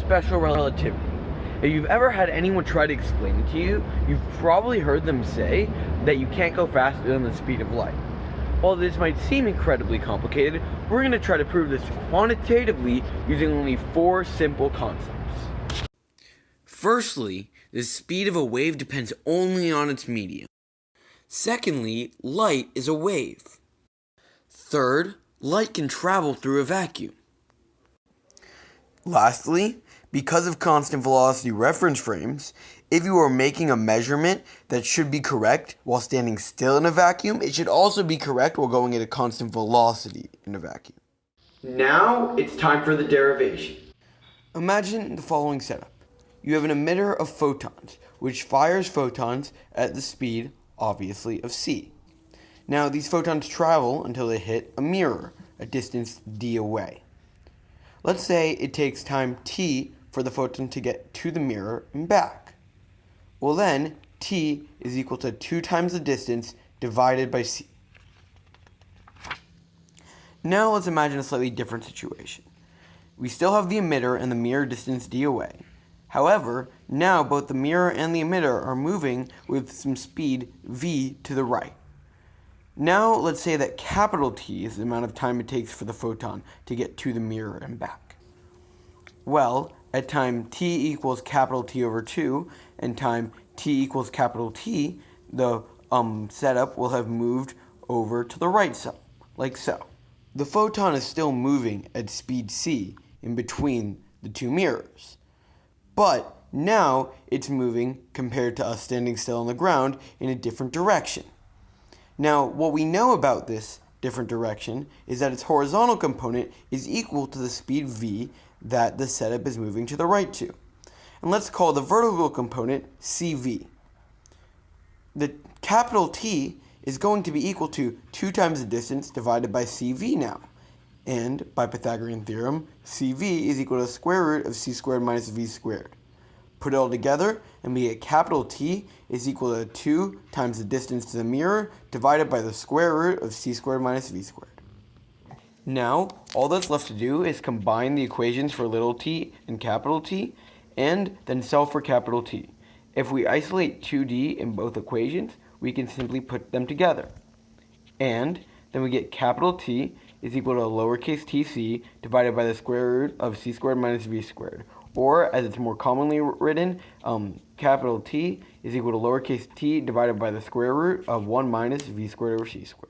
special relativity. If you've ever had anyone try to explain it to you, you've probably heard them say that you can't go faster than the speed of light. While this might seem incredibly complicated, we're going to try to prove this quantitatively using only 4 simple concepts. Firstly, the speed of a wave depends only on its medium. Secondly, light is a wave. Third, light can travel through a vacuum. Lastly, because of constant velocity reference frames, if you are making a measurement that should be correct while standing still in a vacuum, it should also be correct while going at a constant velocity in a vacuum. Now it's time for the derivation. Imagine the following setup. You have an emitter of photons, which fires photons at the speed, obviously, of c. Now these photons travel until they hit a mirror, a distance d away. Let's say it takes time t for the photon to get to the mirror and back. Well then, t is equal to 2 times the distance divided by c. Now let's imagine a slightly different situation. We still have the emitter and the mirror distance d away. However, now both the mirror and the emitter are moving with some speed v to the right. Now let's say that capital T is the amount of time it takes for the photon to get to the mirror and back. Well, at time t equals capital T over 2 and time t equals capital T, the setup will have moved over to the right side, like so. The photon is still moving at speed c in between the 2 mirrors. But now it's moving, compared to us standing still on the ground, in a different direction. Now, what we know about this different direction is that its horizontal component is equal to the speed v that the setup is moving to the right to. And let's call the vertical component cv. The capital T is going to be equal to 2 times the distance divided by cv now. And by Pythagorean theorem, cv is equal to the square root of c squared minus v squared. Put it all together, and we get capital T is equal to 2 times the distance to the mirror divided by the square root of c squared minus v squared. Now, all that's left to do is combine the equations for little t and capital T, and then solve for capital T. If we isolate 2d in both equations, we can simply put them together. And then we get capital T is equal to lowercase tc divided by the square root of c squared minus v squared. Or, as it's more commonly written, capital T is equal to lowercase t divided by the square root of 1 minus v squared over c squared.